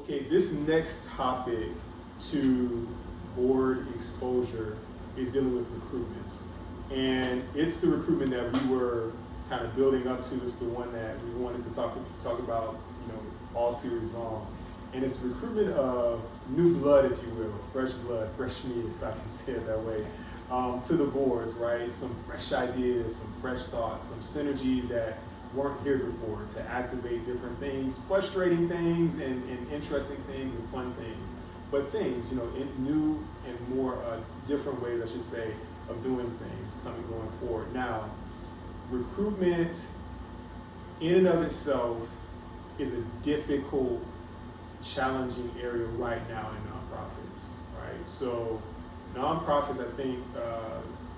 Okay, this next topic to board exposure is dealing with recruitment. And it's the recruitment that we were kind of building up to. It's the one that we wanted to talk about, all series long. And it's recruitment of new blood, if you will, fresh blood, fresh meat, if I can say it that way, to the boards, right? Some fresh ideas, some fresh thoughts, some synergies that weren't here before to activate different things, frustrating things and interesting things and fun things, but things, in new and more different ways, I should say, of doing things going forward. Now, recruitment in and of itself is a difficult, challenging area right now in nonprofits, right? So nonprofits, I think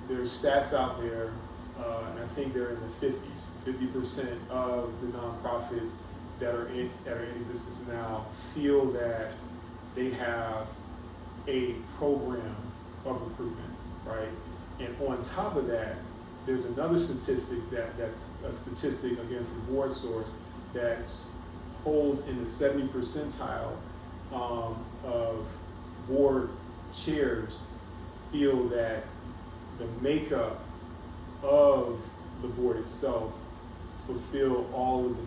there's stats out there, and I think they're in the 50s. 50% of the nonprofits that are in existence now feel that they have a program of recruitment, right? And on top of that, there's another statistic that's a statistic, again, from Board Source, that holds in the 70 percentile of board chairs feel that the makeup of the board itself fulfill all of the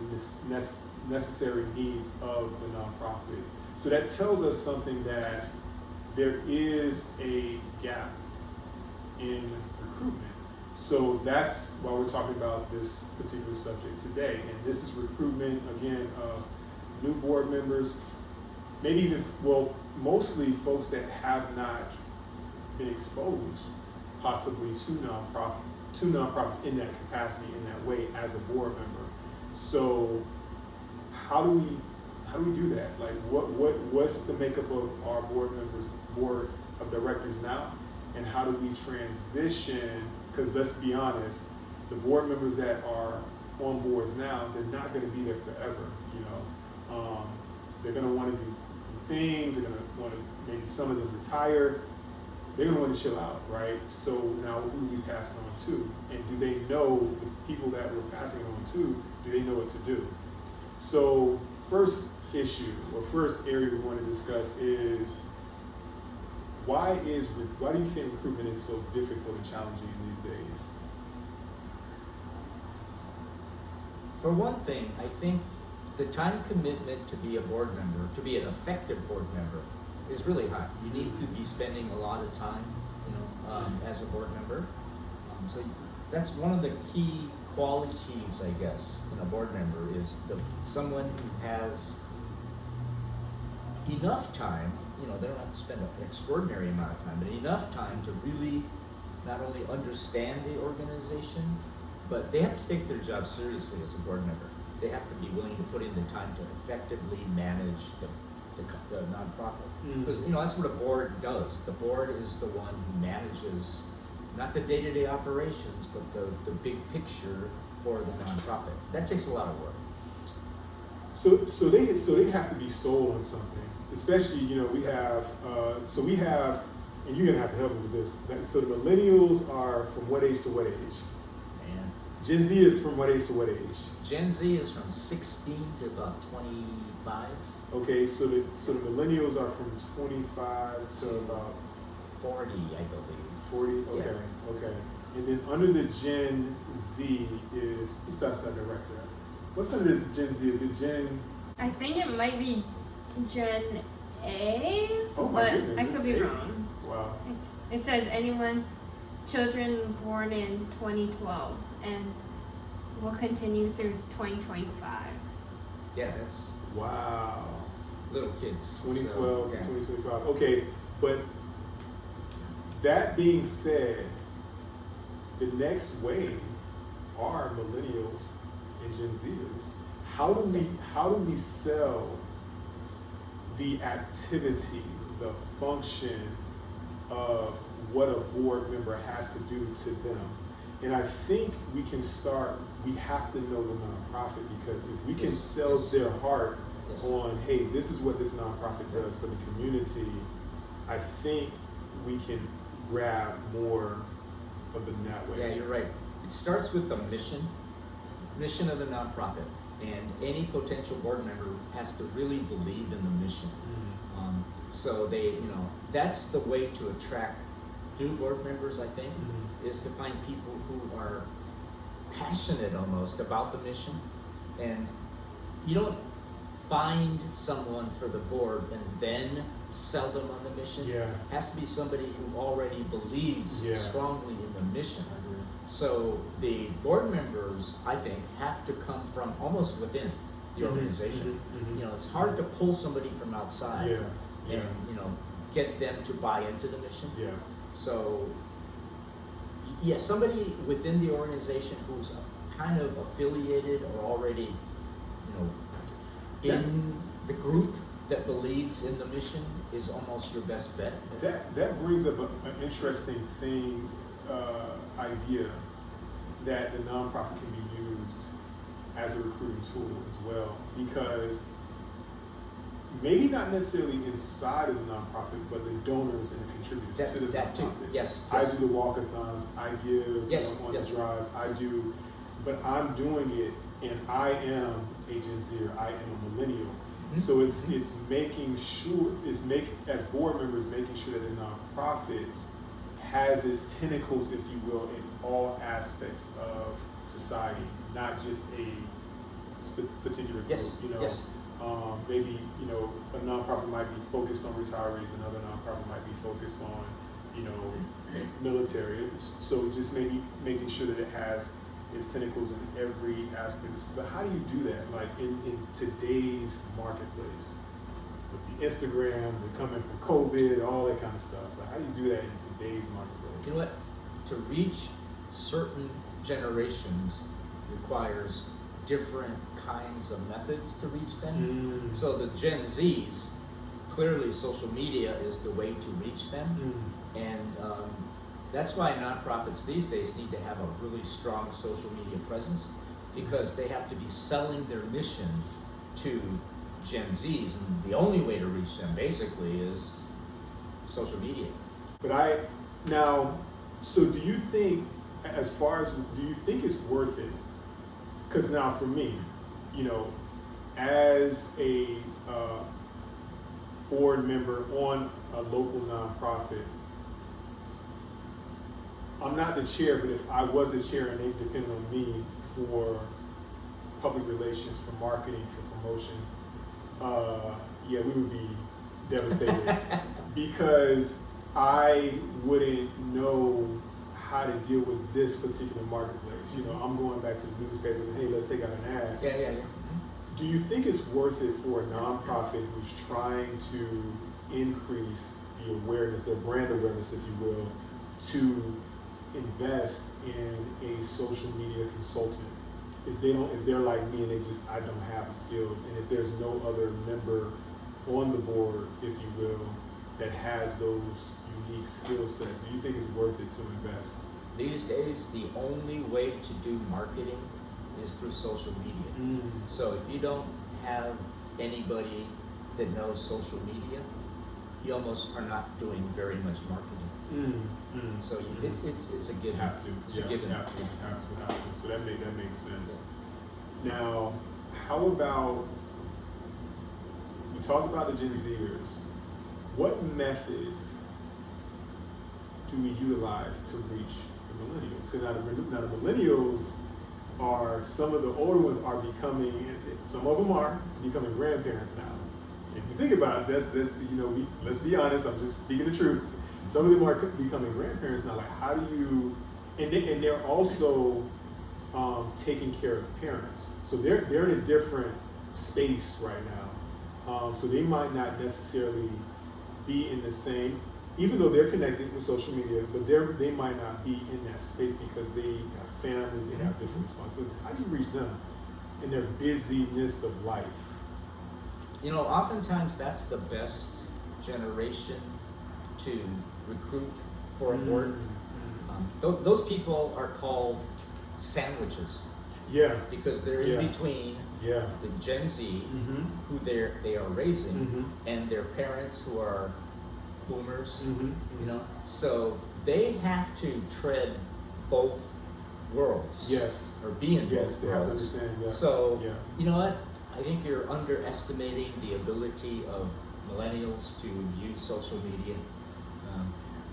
necessary needs of the nonprofit. So that tells us something, that there is a gap in recruitment. So that's why we're talking about this particular subject today. And this is recruitment, again, of new board members, maybe even, mostly folks that have not been exposed possibly to nonprofits in that capacity, in that way, as a board member. So how do we do that? Like, what's the makeup of our board of directors now, and how do we transition? Because let's be honest, the board members that are on boards now, they're not going to be there forever. They're going to want to do things. They're going to want to, maybe some of them retire. They're going to want to chill out, right? So now, who do we pass it on to? And do they know, the people that we're passing it on to, do they know what to do? So first issue, or first area we want to discuss is, why do you think recruitment is so difficult and challenging these days? For one thing, I think the time commitment to be a board member, to be an effective board member, is really high. You need to be spending a lot of time, as a board member. So that's one of the key qualities, I guess, in a board member, is someone who has enough time. They don't have to spend an extraordinary amount of time, but enough time to really not only understand the organization, but they have to take their job seriously as a board member. They have to be willing to put in the time to effectively manage the nonprofit. Because that's what a board does. The board is the one who manages not the day-to-day operations, but the big picture for the nonprofit. That takes a lot of work. So they have to be sold on something. Especially, we have, and you're gonna have to help me with this. So the millennials are from what age to what age? Man. Gen Z is from what age to what age? Gen Z is from 16 to about 25. Okay, so the millennials are from 25 to about 40, I believe. 40. Okay, yeah. Okay. And then under the Gen Z it's outside director. What's under the Gen Z? Is it Gen? I think it might be Gen A, Oh my but goodness, I could be A. wrong. Wow. It says children born in 2012 and will continue through 2025. Yeah, that's Wow. little kids. 2012 so, to 2025. Okay, but that being said, the next wave are millennials and Gen Zers. How do we sell the activity, the function of what a board member has to do to them? And I think we have to know the nonprofit, because if we can sell their heart on, hey, this is what this nonprofit does for the community, I think we can grab more of them that way. Yeah, you're right. It starts with the mission of the nonprofit. and any potential board member has to really believe in the mission. So they, that's the way to attract new board members, I think, is to find people who are passionate almost about the mission. And you don't find someone for the board and then sell them on the mission. Yeah. It has to be somebody who already believes Yeah. strongly in the mission. So the board members, I think, have to come from almost within the organization. It's hard to pull somebody from outside Yeah. and get them to buy into the mission. Yeah. So yeah, somebody within the organization who's kind of affiliated or already in the group that believes in the mission is almost your best bet. That brings up an interesting thing, idea that the nonprofit can be used as a recruiting tool as well, because maybe not necessarily inside of the nonprofit, but the donors and the contributors to the that nonprofit. too. Yes. I do the walkathons, I give on Yes. the drives, I do, but I'm doing it, and I am a Gen Z, or I am a millennial. So it's making sure, as board members, making sure that the nonprofit has its tentacles, if you will, in all aspects of society, not just a particular group. Yes. Yes. Maybe a nonprofit might be focused on retirees, another nonprofit might be focused on military. So just maybe making sure that it has its tentacles in every aspect. But how do you do that? Like in today's marketplace, with the Instagram, the coming from COVID, all that kind of stuff. Like how do you do that in today's marketplace? You know what? To reach certain generations requires different kinds of methods to reach them. So the Gen Zs, clearly social media is the way to reach them. And that's why nonprofits these days need to have a really strong social media presence, because they have to be selling their mission to Gen Zs, and the only way to reach them basically is social media. So do you think, do you think it's worth it? Because now for me, as a board member on a local nonprofit, I'm not the chair, but if I was the chair and they depended on me for public relations, for marketing, for promotions, we would be devastated because I wouldn't know how to deal with this particular marketplace. I'm going back to the newspapers and hey, let's take out an ad. Yeah. Do you think it's worth it for a nonprofit who's trying to increase the awareness, their brand awareness, if you will, to invest in a social media consultant? If they're like me and I don't have the skills, and if there's no other member on the board, if you will, that has those unique skill sets, do you think it's worth it to invest? These days, the only way to do marketing is through social media. So if you don't have anybody that knows social media, you almost are not doing very much marketing. So it's a given. Have to. It's a given. Have to. So that makes sense. Now, how about, we talked about the Gen Zers. What methods do we utilize to reach the millennials? Because now the millennials are, some of the older ones are becoming, some of them are becoming grandparents now. If you think about it, that's let's be honest, I'm just speaking the truth. Some of them are becoming grandparents now. Like, how do you, and they're also taking care of parents. So they're in a different space right now. So they might not necessarily be in the same, even though they're connected with social media, but they might not be in that space because they have families, they have different responsibilities. How do you reach them in their busyness of life? Oftentimes that's the best generation to recruit for a board. Those people are called sandwiches. Yeah. Because they're in between the Gen Z, who they are raising, and their parents who are boomers. So they have to tread both worlds. Yes. Or be in Yes, both they have to worlds. understand. Yeah. So, Yeah. you know what? I think you're underestimating the ability of millennials to use social media.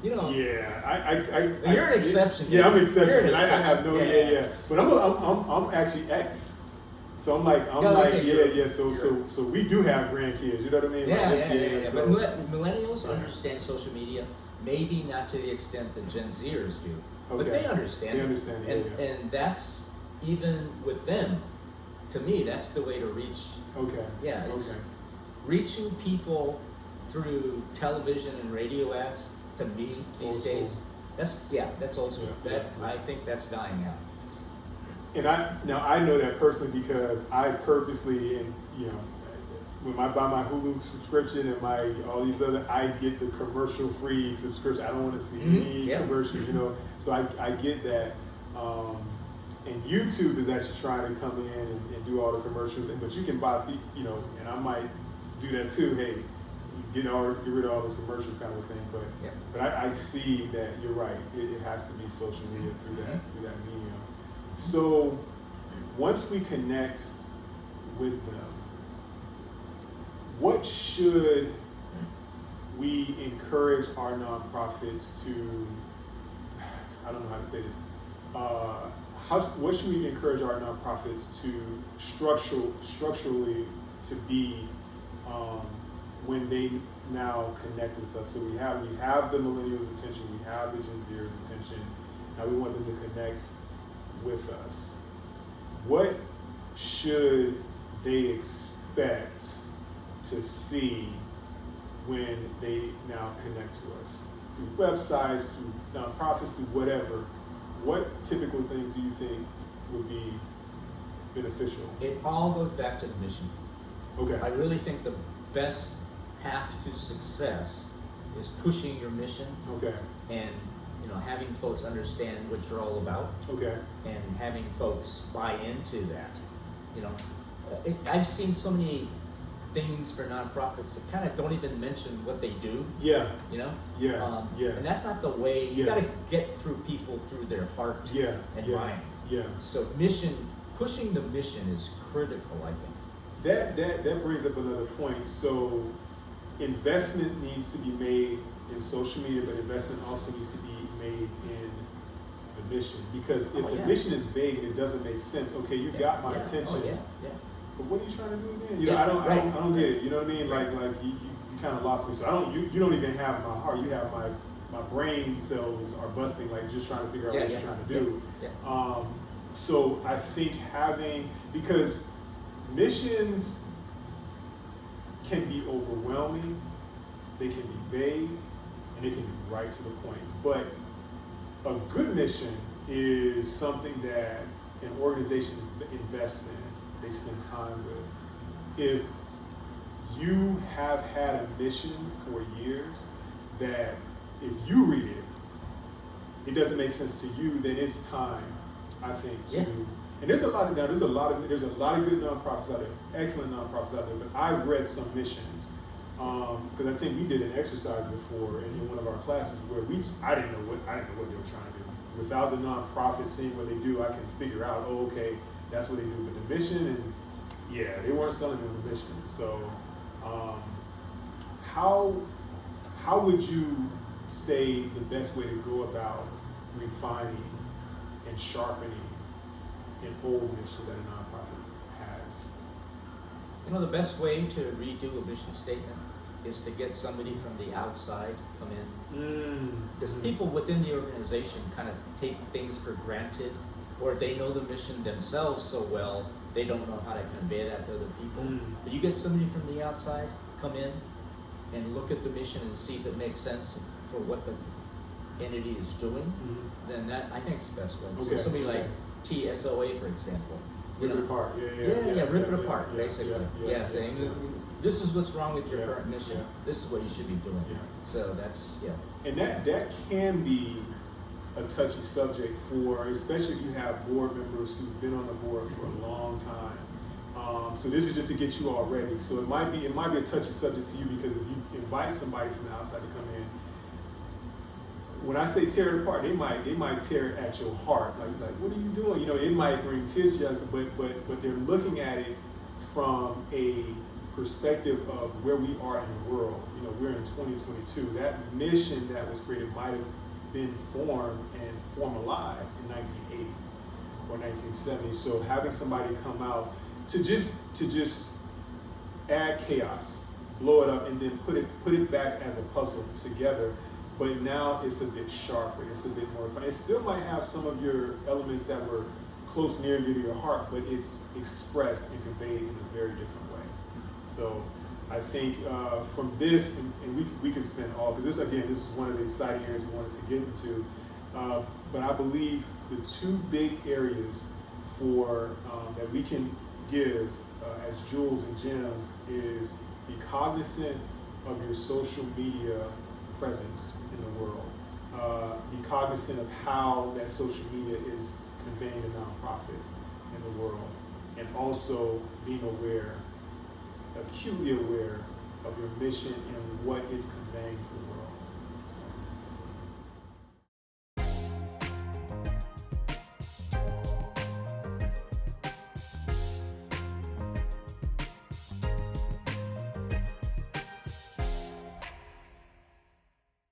You know, Yeah, you're an exception. Yeah, I'm an You're exception. an I have exception. no, yeah. But I'm actually X. So I'm like, So we do have grandkids. You know what I mean? Yeah. So, But millennials understand social media, maybe not to the extent that Gen Zers do, but Okay. they understand. They it. understand, and that's even with them. To me, that's the way to reach. Okay. Yeah, it's Okay. reaching people through television and radio ads. To me, these Old school. days, that's old school. Yeah. I think that's dying out. And I know that personally because I purposely, and when I buy my Hulu subscription and my all these other, I get the commercial-free subscription. I don't want to see any commercials, So I get that. And YouTube is actually trying to come in and do all the commercials, but you can buy, and I might do that too. Hey, get rid of all those commercials kind of thing. But I see that you're right. It has to be social media through that medium. So once we connect with them, what should we encourage our nonprofits to? I don't know how to say this. What should we encourage our nonprofits to structurally to be when they now connect with us? So we have the millennials' attention, we have the Gen Zers' attention. Now we want them to connect with us. What should they expect to see when they now connect to us? Through websites, through nonprofits, through whatever. What typical things do you think would be beneficial? It all goes back to the mission. Okay. I really think the best path to success is pushing your mission Okay. and having folks understand what you're all about. Okay. And having folks buy into that. I've seen so many things for nonprofits that kind of don't even mention what they do. Yeah. Yeah. Yeah. And that's not the way. You got to get through people through their heart and mind. Yeah. So pushing the mission is critical, I think. That brings up another point. So investment needs to be made in social media, but investment also needs to be made in the mission. Because if the mission is vague and it doesn't make sense, okay, you got my attention. But what are you trying to do again? I don't get it. You know what I mean? Like you kind of lost me. So you don't even have my heart. You have my brain cells are busting, like just trying to figure out what you're trying to do. So I think because missions can be overwhelming, they can be vague, and they can be right to the point. But a good mission is something that an organization invests in, they spend time with. If you have had a mission for years that if you read it, it doesn't make sense to you, then it's time, I think, to. And there's a lot of good nonprofits out there, excellent nonprofits out there. But I've read some missions because I think we did an exercise before in one of our classes where I didn't know what they were trying to do. Without the nonprofit seeing what they do, I can figure out, okay, that's what they do. But the mission, and they weren't selling me on the mission. So, how would you say the best way to go about refining and sharpening an old mission that a nonprofit has? The best way to redo a mission statement is to get somebody from the outside to come in. Because people within the organization kind of take things for granted, or they know the mission themselves so well, they don't know how to convey that to other people. But you get somebody from the outside, come in and look at the mission and see if it makes sense for what the entity is doing, then that, I think, is the best way. Okay. So somebody like T-SOA, for example. Rip it apart. Rip it apart, basically. Saying this is what's wrong with your current mission. Yeah. This is what you should be doing. So that's And that can be a touchy subject for, especially if you have board members who've been on the board for a long time. So this is just to get you all ready. So it might be a touchy subject to you because if you invite somebody from the outside to come in, when I say tear it apart, they might tear it at your heart. Like, what are you doing? You know, it might bring tears to us, but they're looking at it from a perspective of where we are in the world. You know, we're in 2022. That mission that was created might have been formed and formalized in 1980 or 1970. So having somebody come out to just add chaos, blow it up, and then put it back as a puzzle together. But now it's a bit sharper. It's a bit more fun. It still might have some of your elements that were close, near and dear to your heart, but it's expressed and conveyed in a very different way. So I think from this, and we can spend all, because this is one of the exciting areas we wanted to get into. But I believe the two big areas for that we can give as jewels and gems is be cognizant of your social media presence in the world. Be cognizant of how that social media is conveying a nonprofit in the world, and also being aware, acutely aware of your mission and what it's conveying to the world.